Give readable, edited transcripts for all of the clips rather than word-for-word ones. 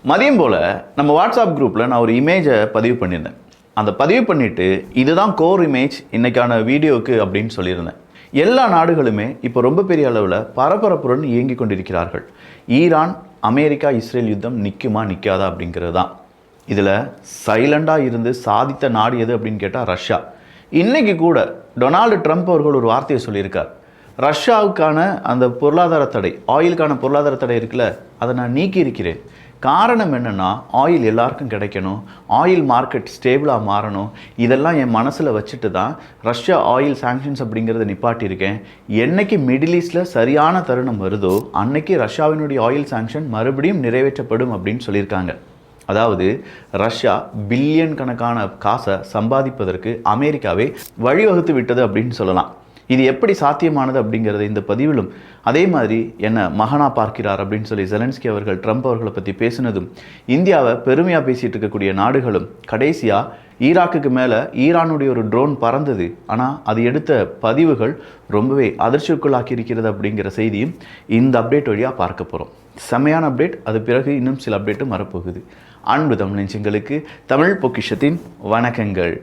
மதியம் போல் நம்ம வாட்ஸ்அப் குரூப்பில் நான் ஒரு இமேஜை பதிவு பண்ணியிருந்தேன். அந்த பதிவு பண்ணிவிட்டு இதுதான் கோர் இமேஜ் இன்றைக்கான வீடியோவுக்கு அப்படின்னு சொல்லியிருந்தேன். எல்லா நாடுகளுமே இப்போ ரொம்ப பெரிய அளவில் பரபரப்புடன் இயங்கி கொண்டிருக்கிறார்கள். ஈரான், அமெரிக்கா, இஸ்ரேல் யுத்தம் நிற்குமா நிற்காதா அப்படிங்கிறது தான். இதில் சைலண்டாக இருந்து சாதித்த நாடு எது அப்படின்னு கேட்டால் ரஷ்யா. இன்றைக்கி கூட டொனால்டு ட்ரம்ப் அவர்கள் ஒரு வார்த்தையை சொல்லியிருக்கார். ரஷ்யாவுக்கான அந்த பொருளாதார தடை, ஆயிலுக்கான பொருளாதார தடை இருக்குல்ல, அதை நான் நீக்கி இருக்கிறேன். காரணம் என்னென்னா, ஆயில் எல்லாருக்கும் கிடைக்கணும், ஆயில் மார்க்கெட் ஸ்டேபிளாக மாறணும். இதெல்லாம் என் மனசில் வச்சுட்டு தான் ரஷ்யா ஆயில் சாங்ஷன்ஸ் அப்படிங்கிறத நிப்பாட்டியிருக்கேன். என்னைக்கு மிடில் ஈஸ்டில் சரியான தருணம் வருதோ அன்னைக்கு ரஷ்யாவினுடைய ஆயில் சாங்ஷன் மறுபடியும் நிறைவேற்றப்படும் அப்படின்னு சொல்லியிருக்காங்க. அதாவது ரஷ்யா பில்லியன் கணக்கான காசை சம்பாதிப்பதற்கு அமெரிக்காவே வழிவகுத்து விட்டது அப்படின்னு சொல்லலாம். இது எப்படி சாத்தியமானது அப்படிங்கிறது இந்த பதிவிலும், அதே மாதிரி என்ன மகனா பார்க்கிறார் அப்படின்னு சொல்லி ஜெலன்ஸ்கி அவர்கள் ட்ரம்ப் அவர்களை பற்றி பேசினதும், இந்தியாவை பெருமையாக பேசிகிட்டு இருக்கக்கூடிய நாடுகளும், கடைசியாக ஈராக்குக்கு மேலே ஈரானுடைய ஒரு ட்ரோன் பறந்தது, ஆனால் அது எடுத்த பதிவுகள் ரொம்பவே அதிர்ச்சிக்குள்ளாக்கி இருக்கிறது அப்படிங்கிற செய்தியும் இந்த அப்டேட் வழியாக பார்க்க போகிறோம். செம்மையான அப்டேட். அது பிறகு இன்னும் சில அப்டேட்டும் வரப்போகுது. அன்பு தமிழ் நெஞ்சங்களுக்கு தமிழ் பொக்கிஷத்தின் வணக்கங்கள்.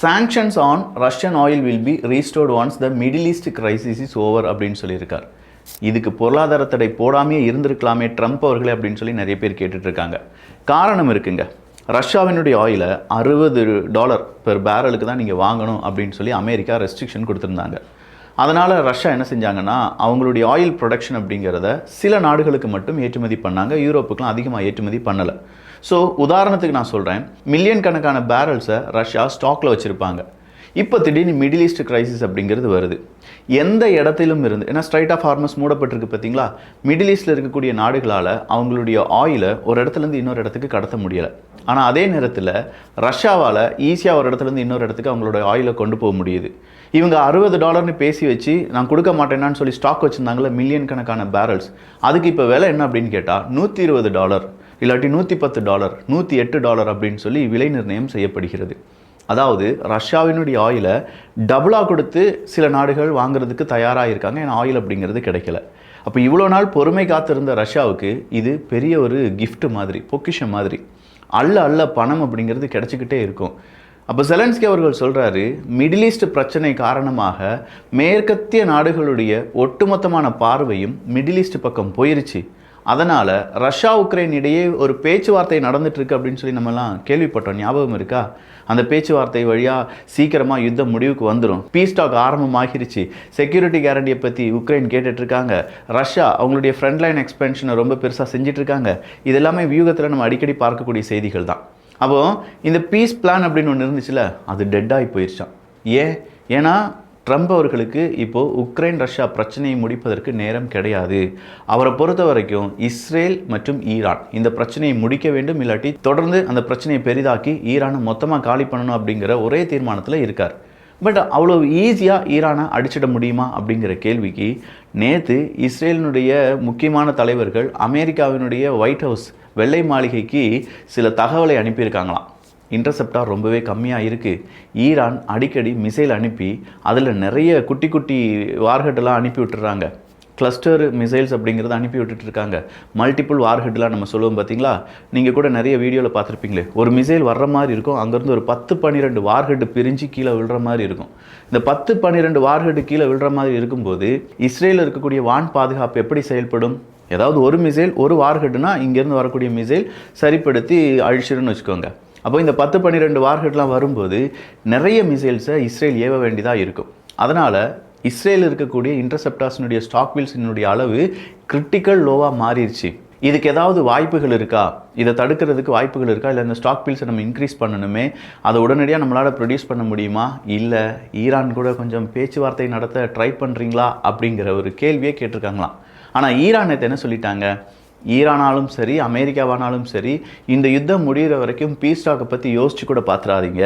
Sanctions on Russian oil will be restored once the Middle East crisis is over அப்படின்னு சொல்லியிருக்கார். இதுக்கு பொருளாதார தடை போடாமே இருந்திருக்கலாமே ட்ரம்ப் அவர்களே அப்படின்னு சொல்லி நிறைய பேர் கேட்டுட்ருக்காங்க. காரணம் இருக்குங்க. ரஷ்யாவினுடைய ஆயிலை $60 பெர் பேரலுக்கு தான் நீங்கள் வாங்கணும் அப்படின்னு சொல்லி அமெரிக்கா ரெஸ்ட்ரிக்ஷன் கொடுத்துருந்தாங்க. அதனால் ரஷ்யா என்ன செஞ்சாங்கன்னா, அவங்களுடைய ஆயில் ப்ரொடக்ஷன் அப்படிங்கிறத சில நாடுகளுக்கு மட்டும் ஏற்றுமதி பண்ணாங்க. யூரோப்புக்கெலாம் அதிகமாக ஏற்றுமதி பண்ணலை. ஸோ உதாரணத்துக்கு நான் சொல்கிறேன், மில்லியன் கணக்கான பேரல்ஸை ரஷ்யா ஸ்டாக்கில் வச்சுருப்பாங்க. இப்போ திடீர்னு மிடில் ஈஸ்ட் கிரைசிஸ் அப்படிங்கிறது வருது. எந்த இடத்திலும் இருந்து, ஏன்னா ஸ்ட்ரைட் ஆஃப் ஹார்மஸ் மூடப்பட்டிருக்கு பார்த்தீங்களா, மிடில் ஈஸ்டில் இருக்கக்கூடிய நாடுகளால் அவங்களுடைய ஆயிலை ஒரு இடத்துலேருந்து இன்னொரு இடத்துக்கு கடத்த முடியலை. ஆனால் அதே நேரத்தில் ரஷ்யாவால் ஈஸியாக ஒரு இடத்துலேருந்து இன்னொரு இடத்துக்கு அவங்களோட ஆயிலை கொண்டு போக முடியுது. இவங்க $60 பேசி வச்சு நான் கொடுக்க மாட்டேன்னான்னு சொல்லி ஸ்டாக் வச்சுருந்தாங்களே மில்லியன் கணக்கான பேரல்ஸ், அதுக்கு இப்போ விலை என்ன அப்படின்னு கேட்டால் $120 இல்லாட்டி $110, $108 அப்படின்னு சொல்லி விலை நிர்ணயம் செய்யப்படுகிறது. அதாவது ரஷ்யாவினுடைய ஆயிலை டபுளாக கொடுத்து சில நாடுகள் வாங்குறதுக்கு தயாராக இருக்காங்க. ஏன்னா ஆயில் அப்படிங்கிறது கிடைக்கல. அப்போ இவ்வளோ நாள் பொறுமை காத்திருந்த ரஷ்யாவுக்கு இது பெரிய ஒரு கிஃப்ட் மாதிரி, பொக்கிஷம் மாதிரி. அல்ல பணம் அப்படிங்கிறது கிடச்சிக்கிட்டே இருக்கும். அப்போ ஜெலன்ஸ்கி அவர்கள் சொல்கிறாரு, மிடில் ஈஸ்ட் பிரச்சனை காரணமாக மேற்கத்திய நாடுகளுடைய ஒட்டுமொத்தமான பார்வையும் மிடில் ஈஸ்ட் பக்கம் போயிருச்சு. அதனால் ரஷ்யா உக்ரைன் இடையே ஒரு பேச்சுவார்த்தை நடந்துட்டுருக்கு அப்படின்னு சொல்லி நம்மலாம் கேள்விப்பட்டோம். ஞாபகம் இருக்கா? அந்த பேச்சுவார்த்தை வழியாக சீக்கிரமாக யுத்தம் முடிவுக்கு வந்துடும். பீஸ் டாக் ஆரம்பமாகிருச்சு. செக்யூரிட்டி கேரண்டியை பற்றி உக்ரைன் கேட்டுட்ருக்காங்க. ரஷ்யா அவங்களுடைய ஃப்ரண்ட் லைன் எக்ஸ்பென்ஷனை ரொம்ப பெருசாக செஞ்சிட்ருக்காங்க. இது எல்லாமே வியூகத்தில் நம்ம அடிக்கடி பார்க்கக்கூடிய செய்திகள் தான். அப்போது இந்த பீஸ் பிளான் அப்படின்னு ஒன்று இருந்துச்சுல, அது டெட்டாகி போயிடுச்சான். ஏன்னா ட்ரம்ப் அவர்களுக்கு இப்போது உக்ரைன் ரஷ்யா பிரச்சனையை முடிப்பதற்கு நேரம் கிடையாது. அவரை பொறுத்த வரைக்கும் இஸ்ரேல் மற்றும் ஈரான் இந்த பிரச்சனையை முடிக்க வேண்டும், இல்லாட்டி தொடர்ந்து அந்த பிரச்சனையை பெரிதாக்கி ஈரானை மொத்தமாக காலி பண்ணணும் அப்படிங்கிற ஒரே தீர்மானத்தில் இருக்கார். பட் அவ்வளோ ஈஸியாக ஈரானை அடிச்சிட முடியுமா அப்படிங்கிற கேள்விக்கு நேற்று இஸ்ரேலினுடைய முக்கியமான தலைவர்கள் அமெரிக்காவினுடைய ஒயிட் ஹவுஸ், வெள்ளை மாளிகைக்கு சில தகவலை அனுப்பியிருக்காங்களாம். இன்டர்செப்டார் ரொம்பவே கம்மியாக இருக்குது. ஈரான் அடிக்கடி மிசைல் அனுப்பி அதில் நிறைய குட்டி குட்டி வார்ஹெட்டெல்லாம் அனுப்பி விட்டுறாங்க. கிளஸ்டர் மிசைல்ஸ் அப்படிங்கிறத அனுப்பி விட்டுட்ருக்காங்க. மல்டிபிள் வார்ஹெட்லாம் நம்ம சொல்லுவோம் பார்த்தீங்களா, நீங்கள் கூட நிறைய வீடியோவில் பார்த்துருப்பீங்களே. ஒரு மிசைல் வர்ற மாதிரி இருக்கும், அங்கேருந்து ஒரு 10-12 வார்ஹெட் பிரிஞ்சு கீழே விழுற மாதிரி இருக்கும். இந்த 10-12 வார்ஹெட் கீழே விழுற மாதிரி இருக்கும்போது இஸ்ரேலில் இருக்கக்கூடிய வான் பாதுகாப்பு எப்படி செயல்படும்? ஏதாவது ஒரு மிசைல் ஒரு வார்ஹெட்னா இங்கேருந்து வரக்கூடிய மிசைல் சரிப்படுத்தி அழிச்சிருன்னு வச்சுக்கோங்க. அப்போ இந்த 10-12 வார்ஹெட்லாம் வரும்போது நிறைய மிசைல்ஸை இஸ்ரேல் ஏவ வேண்டியதாக இருக்கும். அதனால் இஸ்ரேல் இருக்கக்கூடிய இன்டர்செப்டார்ஸினுடைய ஸ்டாக் வீல்ஸினுடைய அளவு கிரிட்டிக்கல் லோவாக மாறிடுச்சு. இதுக்கு ஏதாவது வாய்ப்புகள் இருக்கா? இதை தடுக்கிறதுக்கு வாய்ப்புகள் இருக்கா? இல்லை இந்த ஸ்டாக் பீல்ஸை நம்ம இன்க்ரீஸ் பண்ணணுமே, அதை உடனடியாக நம்மளால் ப்ரொடியூஸ் பண்ண முடியுமா? இல்லை ஈரான் கூட கொஞ்சம் பேச்சுவார்த்தை நடத்த ட்ரை பண்ணுறீங்களா அப்படிங்கிற ஒரு கேள்வியே கேட்டிருக்காங்களாம். ஆனால் ஈரான் நேற்று என்ன சொல்லிட்டாங்க, ஈரானாலும் சரி அமெரிக்காவானாலும் சரி இந்த யுத்தம் முடிகிற வரைக்கும் பீஸ் டாக்கை பற்றி யோசிச்சு கூட பார்த்துறாதீங்க.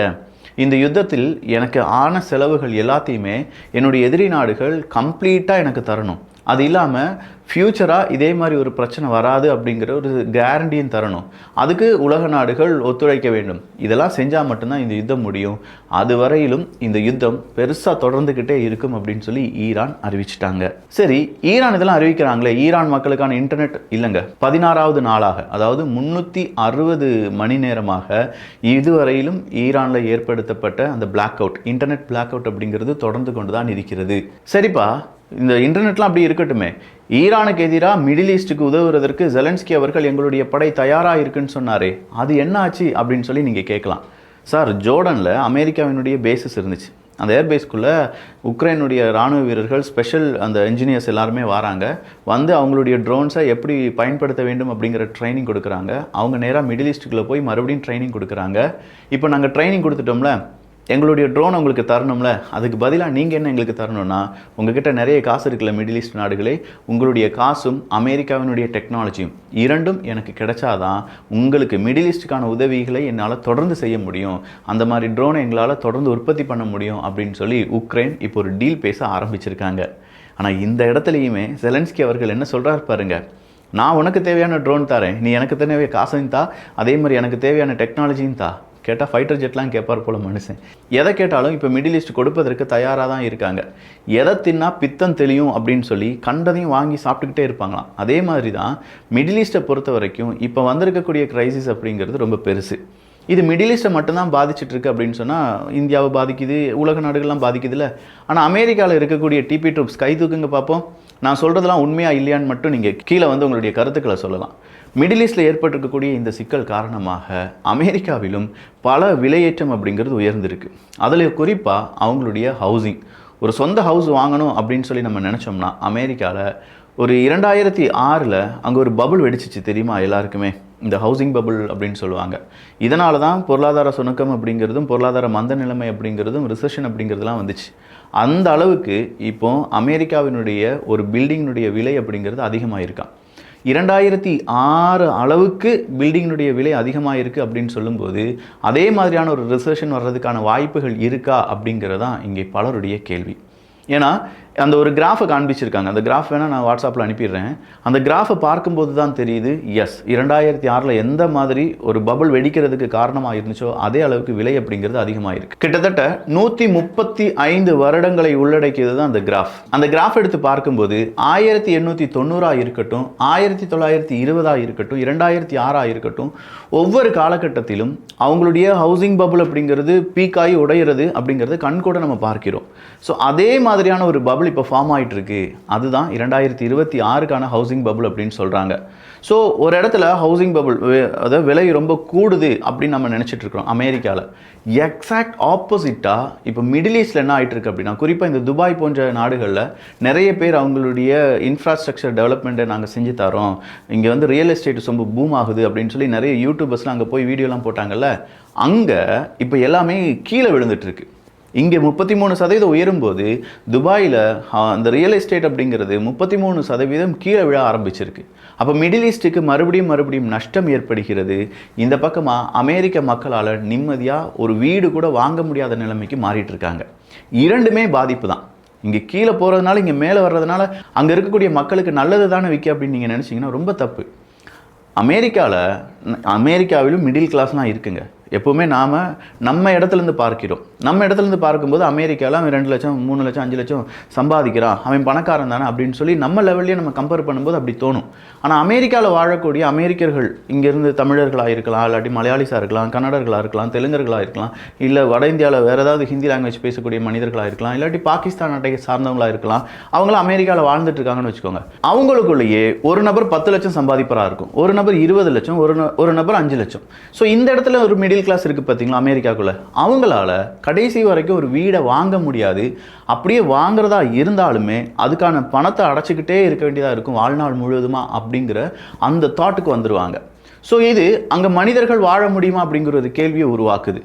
இந்த யுத்தத்தில் எனக்கு ஆன செலவுகள் எல்லாத்தையுமே என்னுடைய எதிரி நாடுகள் கம்ப்ளீட்டாக எனக்கு தரணும். அது இல்லாமல் ஃப்யூச்சராக இதே மாதிரி ஒரு பிரச்சனை வராது அப்படிங்கிற ஒரு கேரண்டியும் தரணும். அதுக்கு உலக நாடுகள் ஒத்துழைக்க வேண்டும். இதெல்லாம் செஞ்சால் மட்டும்தான் இந்த யுத்தம் முடியும். அது வரையிலும் இந்த யுத்தம் பெருசாக தொடர்ந்துக்கிட்டே இருக்கும் அப்படின்னு சொல்லி ஈரான் அறிவிச்சிட்டாங்க. சரி, ஈரான் இதெல்லாம் அறிவிக்கிறாங்களே, ஈரான் மக்களுக்கான இன்டர்நெட் இல்லைங்க, 16வது நாளாக, அதாவது 360 மணி நேரமாக இதுவரையிலும் ஈரானில் ஏற்படுத்தப்பட்ட அந்த black out, internet black out அப்படிங்கிறது தொடர்ந்து கொண்டு தான் இருக்கிறது. சரிப்பா, இந்த இன்டர்நெட்லாம் அப்படி இருக்கட்டுமே, ஈரானுக்கு எதிராக மிடில் ஈஸ்ட்டுக்கு உதவுவதற்கு ஜெலன்ஸ்கி அவர்கள் எங்களுடைய படை தயாராக இருக்குன்னு சொன்னாரே, அது என்ன ஆச்சு அப்படின்னு சொல்லி நீங்கள் கேட்கலாம். சார், ஜோர்டனில் அமெரிக்காவினுடைய பேஸஸ் இருந்துச்சு. அந்த ஏர்பேஸ்க்குள்ளே உக்ரைனுடைய இராணுவ வீரர்கள், ஸ்பெஷல் அந்த என்ஜினியர்ஸ் எல்லாருமே வராங்க. வந்து அவங்களுடைய ட்ரோன்ஸை எப்படி பயன்படுத்த வேண்டும் அப்படிங்கிற ட்ரைனிங் கொடுக்குறாங்க. அவங்க நேராக மிடில் ஈஸ்ட்டுக்குள்ளே போய் மறுபடியும் ட்ரைனிங் கொடுக்குறாங்க. இப்போ நாங்கள் ட்ரைனிங் கொடுத்துட்டோம்ல, எங்களுடைய ட்ரோன் உங்களுக்கு தரணும்ல, அதுக்கு பதிலாக நீங்கள் என்ன எங்களுக்கு தரணும்னா, உங்ககிட்ட நிறைய காசு இருக்குல்ல மிடில் ஈஸ்ட் நாடுகளே, உங்களுடைய காசும் அமெரிக்காவினுடைய டெக்னாலஜியும் இரண்டும் எனக்கு கிடைச்சாதான் உங்களுக்கு மிடில் ஈஸ்ட்டுக்கான உதவிகளை என்னால் தொடர்ந்து செய்ய முடியும், அந்த மாதிரி ட்ரோனை எங்களால் தொடர்ந்து உற்பத்தி பண்ண முடியும் அப்படின்னு சொல்லி உக்ரைன் இப்போ ஒரு டீல் பேச ஆரம்பிச்சிருக்காங்க. ஆனால் இந்த இடத்துலையுமே ஜெலன்ஸ்கி அவர்கள் என்ன சொல்கிறாரு பாருங்க, நான் உனக்கு தேவையான ட்ரோன் தரேன், நீ எனக்கு தேவையான காசையும் தா, அதே மாதிரி எனக்கு தேவையான டெக்னாலஜியும் தா. கேட்டால் ஃபைட்டர் ஜெட்லாம் கேட்பார் போல் மனுஷன். எதை கேட்டாலும் இப்போ மிடில் ஈஸ்ட் கொடுப்பதற்கு தயாராக தான் இருக்காங்க. எதை தின்னா பித்தம் தெளியும் அப்படின்னு சொல்லி கண்டதையும் வாங்கி சாப்பிட்டுக்கிட்டே இருப்பாங்களாம். அதே மாதிரி தான் மிடில் ஈஸ்ட்டை பொறுத்த வரைக்கும் இப்போ வந்திருக்கக்கூடிய கிரைசிஸ் அப்படிங்கிறது ரொம்ப பெருசு. இது மிடில் ஈஸ்ட்டை மட்டும்தான் பாதிச்சுட்ருக்கு அப்படின்னு சொன்னால் இந்தியாவை பாதிக்குது, உலக நாடுகள்லாம் பாதிக்குதுல்ல. ஆனால் அமெரிக்காவில் இருக்கக்கூடிய டிபி ட்ரூப்ஸ் கை தூக்குங்க பார்ப்போம். நான் சொல்கிறதெல்லாம் உண்மையாக இல்லையான்னு மட்டும் நீங்கள் கீழே வந்து உங்களுடைய கருத்துக்களை சொல்லலாம். மிடில் ஈஸ்டில் ஏற்பட்டிருக்கக்கூடிய இந்த சிக்கல் காரணமாக அமெரிக்காவிலும் பல விலையேற்றம் அப்படிங்கிறது உயர்ந்திருக்கு. அதில் குறிப்பாக அவங்களுடைய ஹவுசிங், ஒரு சொந்த ஹவுஸ் வாங்கணும் அப்படின்னு சொல்லி நம்ம நினச்சோம்னா, அமெரிக்காவில் ஒரு 2006 அங்கே ஒரு பபுள் வெடிச்சிச்சு தெரியுமா எல்லாருக்குமே, இந்த ஹவுசிங் பபுள் அப்படின்னு சொல்லுவாங்க. இதனால தான் பொருளாதார சுணக்கம் அப்படிங்கிறதும் பொருளாதார மந்த நிலைமை அப்படிங்கிறதும் ரிசெஷன் அப்படிங்கிறதுலாம் வந்துச்சு. அந்த அளவுக்கு இப்போ அமெரிக்காவினுடைய ஒரு பில்டிங்கினுடைய விலை அப்படிங்கிறது அதிகமாக இருக்கான். 2006 அளவுக்கு பில்டிங்கினுடைய விலை அதிகமாக இருக்குது அப்படின்னு சொல்லும்போது அதே மாதிரியான ஒரு ரிசெஷன் வர்றதுக்கான வாய்ப்புகள் இருக்கா அப்படிங்கிறதான் இங்கே பலருடைய கேள்வி. ஏன்னா அந்த ஒரு கிராஃபை காண்பிச்சிருக்காங்க. அந்த கிராஃப் வேணால் நான் வாட்ஸ்அப்பில் அனுப்பிடுறேன். அந்த கிராஃபை பார்க்கும்போது தான் தெரியுது, எஸ் 2006 எந்த மாதிரி ஒரு பபுள் வெடிக்கிறதுக்கு காரணமாக இருந்துச்சோ அதே அளவுக்கு விலை அப்படிங்கிறது அதிகமாக இருக்குது. கிட்டத்தட்ட 135 வருடங்களை உள்ளடக்கியது தான் அந்த கிராஃப். அந்த கிராஃப் எடுத்து பார்க்கும்போது 1890 இருக்கட்டும், 1920 இருக்கட்டும், 2006 இருக்கட்டும், ஒவ்வொரு காலகட்டத்திலும் அவங்களுடைய ஹவுசிங் பபுள் அப்படிங்கிறது பீக்காகி உடையிறது அப்படிங்கிறது கண்கூட நம்ம பார்க்கிறோம். ஸோ அதே மாதிரியான ஒரு பபுள் இப்போ ஃபார்ம் ஆகிட்டு இருக்கு. அதுதான் 2026க்கான ஹவுசிங் பபுள் அப்படின்னு சொல்கிறாங்க. ஸோ ஒரு இடத்துல ஹவுசிங் பபுள் அதாவது விலை ரொம்ப கூடுது அப்படின்னு நம்ம நினச்சிட்டு இருக்கிறோம் அமெரிக்காவில். எக்ஸாக்ட் ஆப்போசிட்டாக இப்போ மிடில் ஈஸ்டில் என்ன ஆகிட்டு இருக்கு அப்படின்னா, குறிப்பாக இந்த துபாய் போன்ற நாடுகளில் நிறைய பேர் அவங்களுடைய இன்ஃப்ராஸ்ட்ரக்சர் டெவலப்மெண்ட்டை நாங்கள் செஞ்சு தரோம், இங்கே வந்து ரியல் எஸ்டேட் ரொம்ப பூம் ஆகுது அப்படின்னு சொல்லி நிறைய யூடியூபர்ஸ்லாம் அங்கே போய் வீடியோலாம் போட்டாங்கல்ல, அங்கே இப்போ எல்லாமே கீழே விழுந்துட்டு இருக்கு. இங்கே 33% உயரும்போது துபாயில் அந்த ரியல் எஸ்டேட் அப்படிங்கிறது 33% கீழே விழ ஆரம்பிச்சிருக்கு. அப்போ மிடில் ஈஸ்ட்டுக்கு மறுபடியும் நஷ்டம் ஏற்படுகிறது. இந்த பக்கமாக அமெரிக்க மக்களால் நிம்மதியாக ஒரு வீடு கூட வாங்க முடியாத நிலைமைக்கு மாறிட்டு இருக்காங்க. இரண்டுமே பாதிப்பு தான். இங்கே கீழே போகிறதுனால இங்கே மேலே வர்றதுனால அங்கே இருக்கக்கூடிய மக்களுக்கு நல்லது தானே விற்க அப்படின்னு நீங்கள் நினச்சிங்கன்னா ரொம்ப தப்பு. அமெரிக்காவிலும் மிடில் கிளாஸ்லாம் இருக்குங்க. எப்போவுமே நாம் நம்ம இடத்துலேருந்து பார்க்கிறோம். நம்ம இடத்துலேருந்து பார்க்கும்போது அமெரிக்காவில் அவன் 2 லட்சம் 3 லட்சம் 5 லட்சம் சம்பாதிக்கிறான், அவன் பணக்காரன் தானே அப்படின்னு சொல்லி நம்ம லெவல்லையே நம்ம கம்பேர் பண்ணும்போது அப்படி தோணும். ஆனால் அமெரிக்காவில் வாழக்கூடிய அமெரிக்கர்கள், இங்கேருந்து தமிழர்களாக இருக்கலாம், இல்லாட்டி மலையாளிஸாக இருக்கலாம், கன்னடர்களாக இருக்கலாம், தெலுங்கர்களாக இருக்கலாம், இல்லை வட இந்தியாவில் வேறு ஏதாவது ஹிந்தி லாங்குவேஜ் பேசக்கூடிய மனிதர்களாக இருக்கலாம், இல்லாட்டி பாகிஸ்தான் நாட்டை சார்ந்தவங்களாக இருக்கலாம், அவங்களும் அமெரிக்காவில் வாழ்ந்துட்டு இருக்காங்கன்னு வச்சுக்கோங்க. அவங்களுக்குள்ளேயே ஒரு நபர் 10 லட்சம் சம்பாதிப்பராக இருக்கும், ஒரு நபர் 20 லட்சம், ஒரு நபர் 5 லட்சம். ஸோ இந்த இடத்துல ஒரு மிடில் கிளாஸ் இருக்குது பார்த்தீங்களா அமெரிக்காக்குள்ளே, அவங்களால கடைசி வரைக்கும் ஒரு வீடை வாங்க முடியாது. அப்படியே வாங்குறதா இருந்தாலுமே அதுக்கான பணத்தை அடைச்சிக்கிட்டே இருக்க வேண்டியதாக இருக்கும் வாழ்நாள் முழுவதுமா அப்படிங்கிற அந்த தாட்டுக்கு வந்துடுவாங்க. ஸோ இது அங்கே மனிதர்கள் வாழ முடியுமா அப்படிங்கிற ஒரு கேள்வியை உருவாக்குது.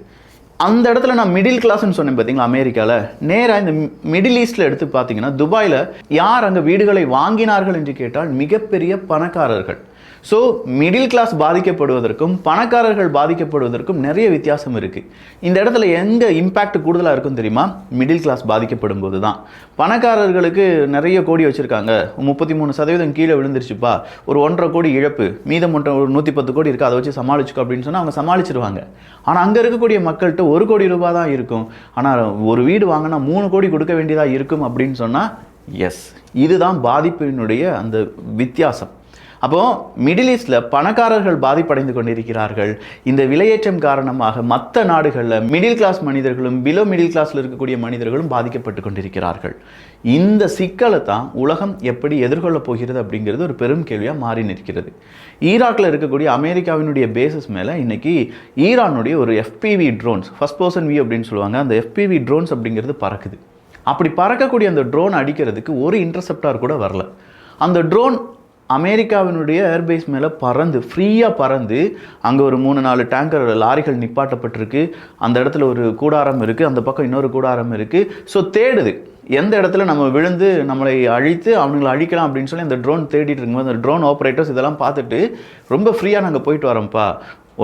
அந்த இடத்துல நான் மிடில் கிளாஸ்ன்னு சொன்னேன் பார்த்தீங்களா அமெரிக்காவில். நேராக இந்த மிடில் ஈஸ்டில் எடுத்து பார்த்தீங்கன்னா துபாயில் யார் அங்கே வீடுகளை வாங்கினார்கள் என்று கேட்டால் மிகப்பெரிய பணக்காரர்கள். ஸோ மிடில் கிளாஸ் பாதிக்கப்படுவதற்கும் பணக்காரர்கள் பாதிக்கப்படுவதற்கும் நிறைய வித்தியாசம் இருக்குது. இந்த இடத்துல எங்கே இம்பேக்ட் கூடுதலாக இருக்கும் தெரியுமா? மிடில் கிளாஸ் பாதிக்கப்படும் போது தான். பணக்காரர்களுக்கு நிறைய கோடி வச்சுருக்காங்க, 33% கீழே விழுந்துருச்சுப்பா, ஒரு 1.5 கோடி இழப்பு, மீதம் ஒரு 110 கோடி இருக்குது, அதை வச்சு சமாளிச்சுக்கோ அப்படின்னு சொன்னால் அவங்க சமாளிச்சிருவாங்க. ஆனால் அங்கே இருக்கக்கூடிய மக்கள்கிட்ட 1 கோடி ரூபாய் தான் இருக்கும், ஆனால் ஒரு வீடு வாங்கினா 3 கோடி கொடுக்க வேண்டியதாக இருக்கும் அப்படின்னு சொன்னால் எஸ், இதுதான் பாதிப்பினுடைய அந்த வித்தியாசம். அப்போ மிடில் ஈஸ்டில் பணக்காரர்கள் பாதிப்படைந்து கொண்டிருக்கிறார்கள். இந்த விலையேற்றம் காரணமாக மற்ற நாடுகளில் மிடில் கிளாஸ் மனிதர்களும் பிலோ மிடில் கிளாஸில் இருக்கக்கூடிய மனிதர்களும் பாதிக்கப்பட்டு கொண்டிருக்கிறார்கள். இந்த சிக்கலை தான் உலகம் எப்படி எதிர்கொள்ளப் போகிறது அப்படிங்கிறது ஒரு பெரும் கேள்வியாக மாறி நிற்கிறது. ஈராக்கில் இருக்கக்கூடிய அமெரிக்காவினுடைய பேசஸ் மேலே இன்னைக்கு ஈரானுடைய ஒரு FPV drones, first person view அப்படின்னு சொல்லுவாங்க, அந்த FPV ட்ரோன்ஸ் அப்படிங்கிறது பறக்குது. அப்படி பறக்கக்கூடிய அந்த ட்ரோன் அடிக்கிறதுக்கு ஒரு இன்டர்செப்டார் கூட வரல. அந்த ட்ரோன் அமெரிக்காவினுடைய ஏர்பேஸ் மேலே ஃப்ரீயாக பறந்து அங்கே ஒரு 3-4 டேங்கர் லாரிகள் நிப்பாட்டப்பட்டிருக்கு. அந்த இடத்துல ஒரு கூடாரம் இருக்குது, அந்த பக்கம் இன்னொரு கூடாரம் இருக்குது. ஸோ தேடுது எந்த இடத்துல நம்ம விழுந்து நம்மளை அழித்து அவங்களை அழிக்கலாம் அப்படின்னு சொல்லி அந்த ட்ரோன் தேடிட்டு இருக்கும்போது அந்த ட்ரோன் ஆப்ரேட்டர்ஸ் இதெல்லாம் பார்த்துட்டு ரொம்ப ஃப்ரீயாக நாங்கள் போயிட்டு வரோம்ப்பா,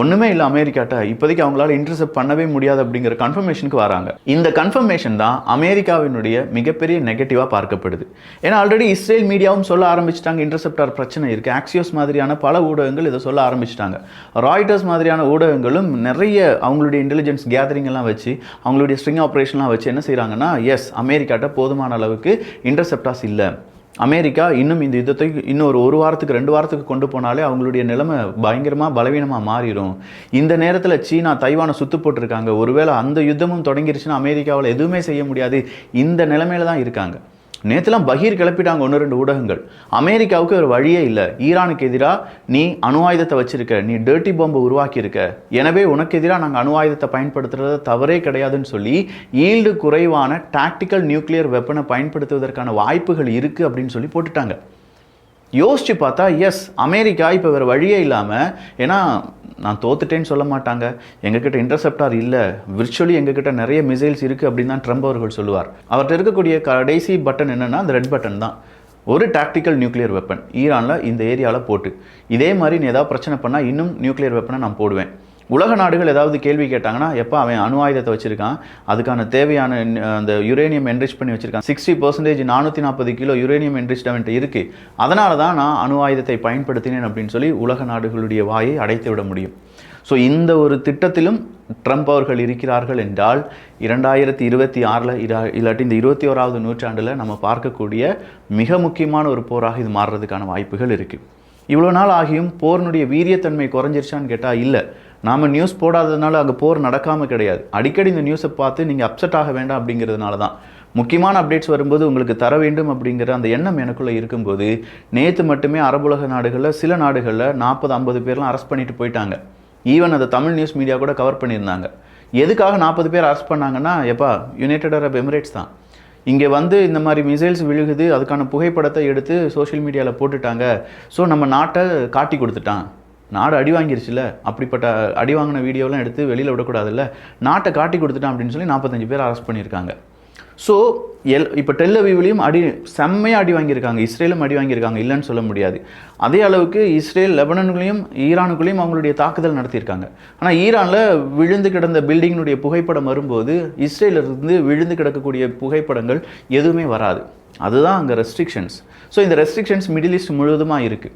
ஒன்றுமே இல்லை அமெரிக்காட்ட, இப்போதைக்கு அவங்களால இன்டர்செப்ட் பண்ணவே முடியாது அப்படிங்கிற கன்ஃபர்மேஷனுக்கு வராங்க. இந்த கன்ஃபர்மேஷன் தான் அமெரிக்காவினுடைய மிகப்பெரிய நெகட்டிவாக பார்க்கப்படுது. ஏன்னா ஆல்ரெடி இஸ்ரேல் மீடியாவும் சொல்ல ஆரம்பிச்சிட்டாங்க, இன்டர்செப்டார் பிரச்சனை இருக்குது. ஆக்சியோஸ் மாதிரியான பல ஊடகங்கள் இதை சொல்ல ஆரம்பிச்சிட்டாங்க. ராய்டர்ஸ் மாதிரியான ஊடகங்களும் நிறைய அவங்களுடைய இன்டெலிஜென்ஸ் கேதரிங் எல்லாம் வச்சு அவங்களுடைய ஸ்ட்ரிங் ஆப்ரேஷன்லாம் வச்சு என்ன செய்கிறாங்கன்னா, எஸ் அமெரிக்காட்ட போதுமான அளவுக்கு இன்டர்செப்டார்ஸ் இல்லை, அமெரிக்கா இன்னும் இந்த யுத்தத்தை இன்னும் ஒரு வாரத்துக்கு 2 வாரத்துக்கு கொண்டு போனாலே அவங்களுடைய நிலைமை பயங்கரமாக பலவீனமாக மாறிடும். இந்த நேரத்தில் சீனா தைவானை சுத்து போட்டிருக்காங்க, ஒருவேளை அந்த யுத்தமும் தொடங்கிருச்சுன்னா அமெரிக்காவில் எதுவுமே செய்ய முடியாது, இந்த நிலைமையில தான் இருக்காங்க. நேற்றுலாம் பகீர் கிளப்பிட்டாங்க 1-2 ஊடகங்கள். அமெரிக்காவுக்கு ஒரு வழியே இல்லை, ஈரானுக்கு எதிராக நீ அணு ஆயுதத்தை வச்சிருக்க, நீ டர்ட்டி பாம்பை உருவாக்கியிருக்க, எனவே உனக்கு எதிராக நாங்கள் அணு ஆயுதத்தை பயன்படுத்துறது தவறே கிடையாதுன்னு சொல்லி ஈல்டு குறைவான டாக்டிக்கல் நியூக்ளியர் வெப்பனை பயன்படுத்துவதற்கான வாய்ப்புகள் இருக்குது அப்படின்னு சொல்லி போட்டுட்டாங்க. யோசிச்சு பார்த்தா எஸ், அமெரிக்கா இப்போ வேறு வழியே இல்லாமல், ஏன்னா நான் தோத்துட்டேன்னு சொல்ல மாட்டாங்க, எங்ககிட்ட இன்டர்செப்டார் இல்லை, விர்ச்சுவலி எங்ககிட்ட நிறைய மிசைல்ஸ் இருக்குது அப்படின்னு தான் ட்ரம்ப் அவர்கள் சொல்லுவார். அவர்கிட்ட இருக்கக்கூடிய கடைசி பட்டன் என்னென்னா அந்த ரெட் பட்டன் தான், ஒரு டாக்டிக்கல் நியூக்ளியர் வெப்பன் ஈரானில் இந்த ஏரியாவில் போட்டு, இதே மாதிரி நீ ஏதாவது பிரச்சனை பண்ணால் இன்னும் நியூக்ளியர் வெப்பனை நான் போடுவேன். உலக நாடுகள் ஏதாவது கேள்வி கேட்டாங்கன்னா, எப்போ அவன் அணு ஆயுதத்தை வச்சுருக்கான், அதுக்கான தேவையான அந்த யுரேனியம் என்ரிச் பண்ணி வச்சுருக்கான், 60% 440 கிலோ யுரேனியம் என்ரிச்ட் அவன்ட்டு இருக்குது, அதனால தான் நான் அணு ஆயுதத்தை பயன்படுத்தினேன் அப்படின்னு சொல்லி உலக நாடுகளுடைய வாயை அடைத்து விட முடியும். ஸோ இந்த ஒரு திட்டத்திலும் ட்ரம்ப் அவர்கள் இருக்கிறார்கள் என்றால் 2026 இல்லாட்டி இந்த 21வது நூற்றாண்டில் நம்ம பார்க்கக்கூடிய மிக முக்கியமான ஒரு போராக இது மாறுறதுக்கான வாய்ப்புகள் இருக்குது. இவ்வளோ நாள் ஆகியும் போரினுடைய வீரியத்தன்மை குறைஞ்சிருச்சான்னு கேட்டால் இல்லை. நாம் நியூஸ் போடாததுனால அங்கே போர் நடக்காமல் கிடையாது. அடிக்கடி இந்த நியூஸை பார்த்து நீங்கள் அப்செட் ஆக வேண்டாம் அப்படிங்கிறதுனால தான். முக்கியமான அப்டேட்ஸ் வரும்போது உங்களுக்கு தர வேண்டும் அப்படிங்கிற அந்த எண்ணம் எனக்குள்ளே இருக்கும்போது, நேற்று மட்டுமே அரபுலக நாடுகளில் சில நாடுகளில் 40-50 பேர்லாம் அரெஸ்ட் பண்ணிட்டு போயிட்டாங்க. ஈவன் அந்த தமிழ் நியூஸ் மீடியா கூட கவர் பண்ணியிருந்தாங்க. எதுக்காக 40 பேர் அரெஸ்ட் பண்ணாங்கன்னா, எப்பா யுனைடெட் அரப் எமிரேட்ஸ் தான் இங்கே வந்து இந்த மாதிரி மிசைல்ஸ் விழுகுது, அதுக்கான புகைப்படத்தை எடுத்து சோஷியல் மீடியாவில் போட்டுட்டாங்க. ஸோ நம்ம நாட்டை காட்டி கொடுத்துட்டான், நாடு அடி வாங்கிருச்சுல, அப்படிப்பட்ட அடி வாங்கின வீடியோலாம் எடுத்து வெளியில் விடக்கூடாதுல்ல, நாட்டை காட்டி கொடுத்துட்டான் அப்படின்னு சொல்லி 45 பேர் அரெஸ்ட் பண்ணியிருக்காங்க. ஸோ இப்போ டெல் அவீவ்லையும் செம்மையாக அடி வாங்கியிருக்காங்க, இஸ்ரேலும் அடி வாங்கியிருக்காங்க, இல்லைன்னு சொல்ல முடியாது. அதே அளவுக்கு இஸ்ரேல் லெபனனுக்குள்ளேயும் ஈரானுக்குள்ளேயும் அவங்களுடைய தாக்குதல் நடத்தியிருக்காங்க. ஆனால் ஈரானில் விழுந்து கிடந்த பில்டிங்கினுடைய புகைப்படம் வரும்போது இஸ்ரேலிருந்து விழுந்து கிடக்கக்கூடிய புகைப்படங்கள் எதுவுமே வராது. அதுதான் அங்கே ரெஸ்ட்ரிக்ஷன்ஸ். ஸோ இந்த ரெஸ்ட்ரிக்ஷன்ஸ் மிடில் ஈஸ்ட் முழுவதுமாக இருக்குது.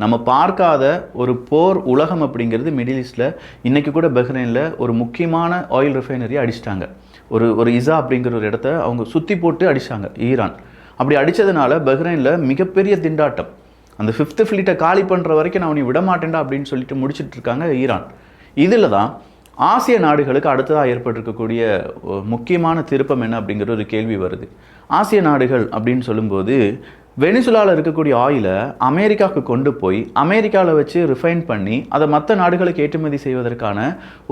நம்ம பார்க்காத ஒரு போர் உலகம் அப்படிங்கிறது மிடில் ஈஸ்டில். இன்றைக்கி கூட பஹ்ரைனில் ஒரு முக்கியமான ஆயில் ரிஃபைனரியை அடிச்சிட்டாங்க. ஒரு இசா அப்படிங்கிற ஒரு இடத்த அவங்க சுற்றி போட்டு அடித்தாங்க ஈரான். அப்படி அடித்ததுனால பஹ்ரைனில் மிகப்பெரிய திண்டாட்டம். அந்த 5th ஃப்ளீட்டை காலி பண்ணுற வரைக்கும் நான் உன்னை விட மாட்டேன்டா அப்படின்னு சொல்லிட்டு முடிச்சுட்டு இருக்காங்க ஈரான். இதில் தான் ஆசிய நாடுகளுக்கு அடுத்ததாக ஏற்பட்டிருக்கக்கூடிய முக்கியமான திருப்பம் என்ன அப்படிங்கிற ஒரு கேள்வி வருது. ஆசிய நாடுகள் அப்படின்னு சொல்லும்போது, வெனிசுலாவில் இருக்கக்கூடிய ஆயிலை அமெரிக்காவுக்கு கொண்டு போய் அமெரிக்காவில் வச்சு ரிஃபைன் பண்ணி அதை மற்ற நாடுகளுக்கு ஏற்றுமதி செய்வதற்கான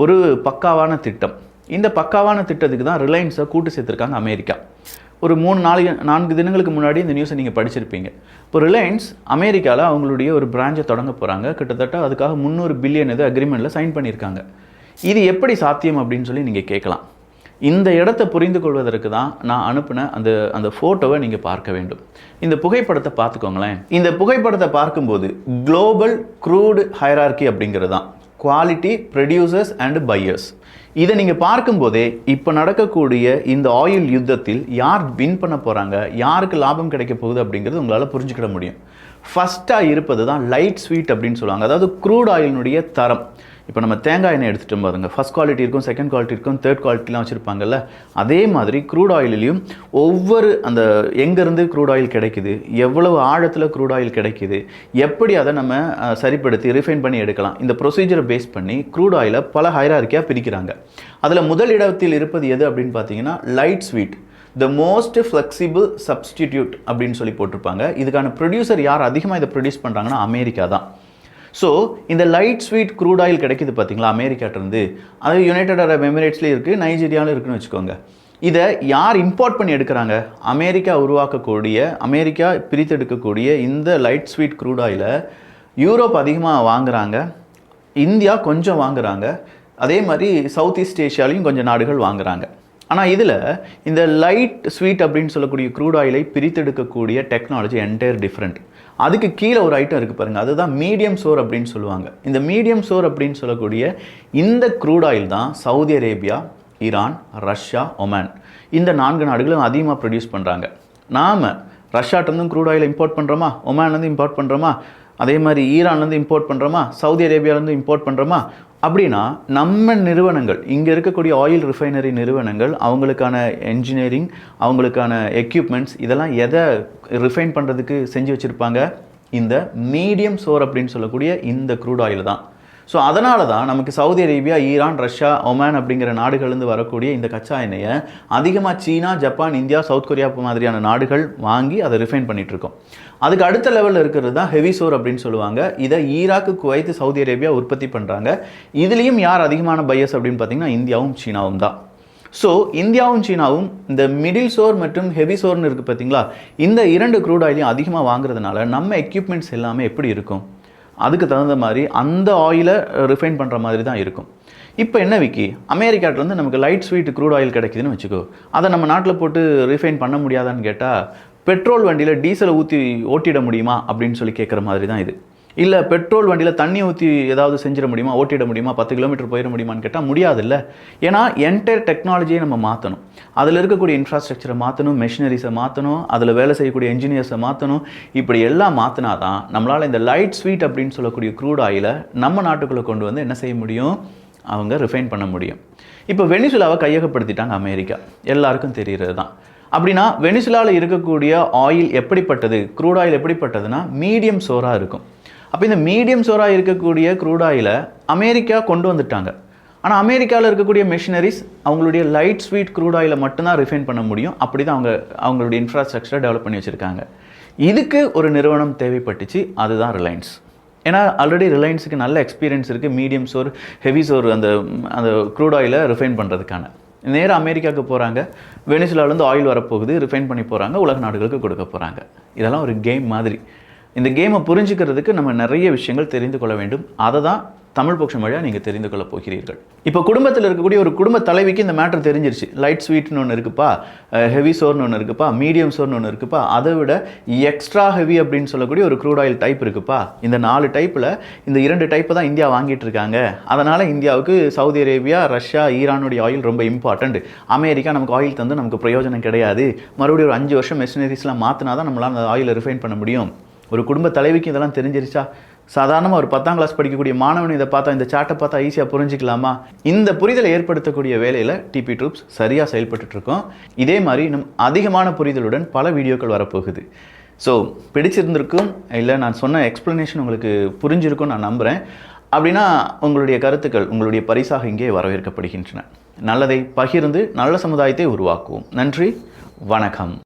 ஒரு பக்காவான திட்டம். இந்த பக்காவான திட்டத்துக்கு தான் ரிலையன்ஸை கூட்டு சேர்த்துருக்காங்க அமெரிக்கா. ஒரு 3-4 தினங்களுக்கு முன்னாடி இந்த நியூஸை நீங்கள் படிச்சிருப்பீங்க. இப்போ ரிலையன்ஸ் அமெரிக்காவில் அவங்களுடைய ஒரு பிரான்ச்சை தொடங்க போகிறாங்க. கிட்டத்தட்ட அதுக்காக 300 பில்லியன் அக்ரிமெண்ட்டில் சைன் பண்ணியிருக்காங்க. இது எப்படி சாத்தியம் அப்படின்னு சொல்லி நீங்கள் கேட்கலாம். இந்த இடத்தை புரிந்து கொள்வதற்கு தான் நான் அனுப்பின அந்த ஃபோட்டோவை நீங்கள் பார்க்க வேண்டும். இந்த புகைப்படத்தை பார்த்துக்கோங்களேன். இந்த புகைப்படத்தை பார்க்கும்போது குளோபல் க்ரூடு ஹைரார்கி அப்படிங்கிறது தான் குவாலிட்டி, ப்ரொடியூசர்ஸ் அண்ட் பையர்ஸ். இதை நீங்கள் பார்க்கும்போதே இப்போ நடக்கக்கூடிய இந்த ஆயில் யுத்தத்தில் யார் வின் பண்ண போகிறாங்க, யாருக்கு லாபம் கிடைக்க போகுது அப்படிங்கிறது உங்களால் புரிஞ்சுக்கிட முடியும். ஃபஸ்ட்டாக இருப்பது தான் லைட் ஸ்வீட் அப்படின்னு சொல்லுவாங்க. அதாவது க்ரூட் ஆயிலினுடைய தரம். இப்போ நம்ம தேங்காய் எண்ணெய் எடுத்துகிட்டு பாருங்க, ஃபஸ்ட் குவாலிட்டி இருக்கும், செகண்ட் குவாலிட்டி இருக்கும், தேர்ட் குவாலிட்டிலாம் வச்சுருப்பாங்கல்ல. அதே மாதிரி க்ரூட் ஆயிலையும் ஒவ்வொரு அந்த எங்கேருந்து க்ரூட் ஆயில் கிடைக்குது, எவ்வளவு ஆழத்தில் க்ரூட் ஆயில் கிடைக்குது, எப்படி அதை நம்ம சரிப்படுத்தி ரிஃபைன் பண்ணி எடுக்கலாம், இந்த ப்ரொசீஜரை பேஸ் பண்ணி க்ரூட் ஆயிலை பல ஹைரார்க்கியாக பிரிக்கிறாங்க. அதில் முதல் இடத்தில் இருப்பது எது அப்படின்னு பார்த்தீங்கன்னா light sweet, the most flexible substitute அப்படின்னு சொல்லி போட்டிருப்பாங்க. இதுக்கான ப்ரொடியூசர் யார் அதிகமாக இதை ப்ரொடியூஸ் பண்ணுறாங்கன்னா அமெரிக்கா தான். ஸோ இந்த லைட் ஸ்வீட் க்ரூட் ஆயில் கிடைக்குது பார்த்தீங்களா அமெரிக்காட்டிருந்து, அது யுனைடெட் அரப் எமிரேட்ஸ்லேயும் இருக்குது, நைஜீரியாவிலும் இருக்குன்னு வச்சுக்கோங்க. இதை யார் இம்போர்ட் பண்ணி எடுக்கிறாங்க? அமெரிக்கா உருவாக்கக்கூடிய, அமெரிக்கா பிரித்தெடுக்கக்கூடிய இந்த லைட் ஸ்வீட் க்ரூட் ஆயிலை யூரோப் அதிகமாக வாங்குகிறாங்க, இந்தியா கொஞ்சம் வாங்குகிறாங்க, அதே மாதிரி சவுத் ஈஸ்ட் ஏஷியாலையும் கொஞ்சம் நாடுகள் வாங்குகிறாங்க. ஆனால் இதில் இந்த லைட் ஸ்வீட் அப்படின்னு சொல்லக்கூடிய க்ரூட் ஆயிலை பிரித்தெடுக்கக்கூடிய டெக்னாலஜி என்டையர் டிஃப்ரெண்ட். அதுக்கு கீழே ஒரு ஐட்டம் இருக்குது பாருங்கள், அதுதான் மீடியம் சோர் அப்படின்னு சொல்லுவாங்க. இந்த மீடியம் சோர் அப்படின்னு சொல்லக்கூடிய இந்த க்ரூட் ஆயில் தான் Saudi Arabia, Iran, Russia, Oman இந்த 4 நாடுகளும் அதிகமாக ப்ரொடியூஸ் பண்ணுறாங்க. நாம் ரஷ்யாட்டிருந்தும் க்ரூட் ஆயில் இம்போர்ட் பண்ணுறோமா, ஒமான்லேருந்து இம்போர்ட் பண்ணுறோமா, அதே மாதிரி ஈரான்லேருந்து இம்போர்ட் பண்ணுறோமா, சவுதி அரேபியாவிலேருந்து இம்போர்ட் பண்ணுறோமா. அப்படின்னா நம்ம நிறுவனங்கள், இங்கே இருக்கக்கூடிய ஆயில் ரிஃபைனரி நிறுவனங்கள், அவங்களுக்கான என்ஜினியரிங், அவங்களுக்கான எக்யூப்மெண்ட்ஸ் இதெல்லாம் எதை ரிஃபைன் பண்ணுறதுக்கு செஞ்சு வச்சுருப்பாங்க? இந்த மீடியம் சோர் அப்படின்னு சொல்லக்கூடிய இந்த க்ரூட் ஆயில் தான். ஸோ அதனால தான் நமக்கு Saudi Arabia, Iran, Russia, Oman அப்படிங்கிற நாடுகள்லேருந்து வரக்கூடிய இந்த கச்சா எண்ணெயை அதிகமாக சீனா, ஜப்பான், இந்தியா, சவுத் கொரியா மாதிரியான நாடுகள் வாங்கி அதை ரிஃபைன் பண்ணிகிட்ருக்கோம். அதுக்கு அடுத்த லெவலில் இருக்கிறது தான் ஹெவி சோர் அப்படின்னு சொல்லுவாங்க. இதை ஈராக்கு, குவைத், சவுதி அரேபியா உற்பத்தி பண்ணுறாங்க. இதுலேயும் யார் அதிகமான பையர்ஸ் அப்படின்னு பார்த்தீங்கன்னா இந்தியாவும் சீனாவும் தான். ஸோ இந்தியாவும் சீனாவும் இந்த மிடில் சோர் மற்றும் ஹெவி சோர்னு இருக்குது பார்த்தீங்களா, இந்த 2 க்ரூட் ஆயிலையும் அதிகமாக வாங்குறதுனால நம்ம எக்யூப்மெண்ட்ஸ் எல்லாமே எப்படி இருக்கும், அதுக்கு தகுந்த மாதிரி அந்த ஆயிலை ரிஃபைன் பண்ணுற மாதிரி தான் இருக்கும். இப்போ என்ன விக்கி, அமெரிக்காட்டிலேருந்து நமக்கு லைட் ஸ்வீட் க்ரூட் ஆயில் கிடைக்குதுன்னு வச்சுக்கோ, அதை நம்ம நாட்டில் போட்டு ரிஃபைன் பண்ண முடியாதான்னு கேட்டால், பெட்ரோல் வண்டியில் டீசலை ஊற்றி ஓட்டிட முடியுமா அப்படின்னு சொல்லி கேட்குற மாதிரி தான் இது. இல்லை பெட்ரோல் வண்டியில் தண்ணி ஊற்றி ஏதாவது செஞ்சிட முடியுமா, ஓட்டிட முடியுமா, 10 கிலோமீட்டர் போயிட முடியுமான்னு கேட்டால் முடியாதுல்ல. ஏன்னா என்டையர் டெக்னாலஜியை நம்ம மாற்றணும், அதில் இருக்கக்கூடிய இன்ஃப்ராஸ்ட்ரக்சரை மாற்றணும், மெஷினரிஸை மாற்றணும், அதில் வேலை செய்யக்கூடிய என்ஜினியர்ஸை மாற்றணும். இப்படி எல்லாம் மாற்றினா தான் நம்மளால் இந்த லைட் ஸ்வீட் அப்படின்னு சொல்லக்கூடிய க்ரூட் ஆயிலை நம்ம நாட்டுக்குள்ளே கொண்டு வந்து என்ன செய்ய முடியும், அவங்க ரிஃபைன் பண்ண முடியும். இப்போ வெனிசுலாவை கையகப்படுத்திட்டாங்க அமெரிக்கா, எல்லாருக்கும் தெரிகிறது தான். அப்படின்னா வெனிசுலாவில் இருக்கக்கூடிய ஆயில் எப்படிப்பட்டது, க்ரூட் ஆயில் எப்படிப்பட்டதுன்னா மீடியம் சோராக இருக்கும். அப்போ இந்த மீடியம் சோராக இருக்கக்கூடிய க்ரூட் ஆயிலை அமெரிக்கா கொண்டு வந்துட்டாங்க. ஆனால் அமெரிக்காவில் இருக்கக்கூடிய மெஷினரிஸ் அவங்களுடைய லைட் ஸ்வீட் க்ரூட் ஆயிலை மட்டும்தான் ரிஃபைன் பண்ண முடியும். அப்படி தான் அவங்களுடைய இன்ஃப்ராஸ்ட்ரக்சரை டெவலப் பண்ணி வச்சுருக்காங்க. இதுக்கு ஒரு நிறுவனம் தேவைப்பட்டுச்சு, அதுதான் ரிலையன்ஸ். ஏன்னா ஆல்ரெடி ரிலையன்ஸுக்கு நல்ல எக்ஸ்பீரியன்ஸ் இருக்குது மீடியம் சோர், ஹெவி சோர் அந்த க்ரூட் ஆயிலை ரிஃபைன் பண்ணுறதுக்கான. நேராக அமெரிக்காவுக்கு போகிறாங்க, வெனிசுலாவிலேருந்து ஆயில் வரப்போகுது, ரிஃபைன் பண்ணி போகிறாங்க, உலக நாடுகளுக்கு கொடுக்க போகிறாங்க. இதெல்லாம் ஒரு கேம் மாதிரி. இந்த கேமை புரிஞ்சுக்கிறதுக்கு நம்ம நிறைய விஷயங்கள் தெரிந்து கொள்ள வேண்டும். அதை தான் தமிழ் பொக்ஷம் வழியாக நீங்கள் தெரிந்து கொள்ள போகிறீர்கள். இப்போ குடும்பத்தில் இருக்கக்கூடிய ஒரு குடும்ப தலைவிக்கு இந்த மேட்டர் தெரிஞ்சிருச்சு. லைட் ஸ்வீட்னு ஒன்று இருக்குப்பா, ஹெவி சோர்னு ஒன்று இருக்குப்பா, மீடியம் சோர்னு ஒன்று இருக்குப்பா, அதை விட எக்ஸ்ட்ரா ஹெவி அப்படின்னு சொல்லக்கூடிய ஒரு க்ரூட் ஆயில் டைப் இருக்குப்பா. இந்த 4 டைப்பில் இந்த 2 டைப்பை தான் இந்தியா வாங்கிட்டு இருக்காங்க. அதனால் இந்தியாவுக்கு சவுதி அரேபியா, ரஷ்யா, ஈரானுடைய ஆயில் ரொம்ப இம்பார்ட்டண்ட். அமெரிக்கா நமக்கு ஆயில் தந்து நமக்கு பிரயோஜனம் கிடையாது. மறுபடியும் ஒரு 5 வருஷம் மெஷினரிஸ்லாம் மாற்றினா தான் நம்மளால் அந்த ஆயிலை ரிஃபைன் பண்ண முடியும். ஒரு குடும்ப தலைவிக்கு இதெல்லாம் தெரிஞ்சிருச்சா? சாதாரணமாக ஒரு 10ஆம் கிளாஸ் படிக்கக்கூடிய மாணவன் இதை பார்த்தா, இந்த சாட்டை பார்த்தா ஈஸியாக புரிஞ்சிக்கலாமா? இந்த புரிதலை ஏற்படுத்தக்கூடிய வேலையில் டிபி ட்ரூப்ஸ் சரியாக செயல்பட்டுருக்கோம். இதே மாதிரி இன்னும் அதிகமான புரிதலுடன் பல வீடியோக்கள் வரப்போகுது. ஸோ பிடிச்சிருந்திருக்கும், இல்லை நான் சொன்ன எக்ஸ்ப்ளனேஷன் உங்களுக்கு புரிஞ்சிருக்கும் நான் நம்புகிறேன். அப்படின்னா உங்களுடைய கருத்துக்கள் உங்களுடைய பரிசாக இங்கே வரவேற்கப்படுகின்றன. நல்லதை பகிர்ந்து நல்ல சமுதாயத்தை உருவாக்குவோம். நன்றி, வணக்கம்.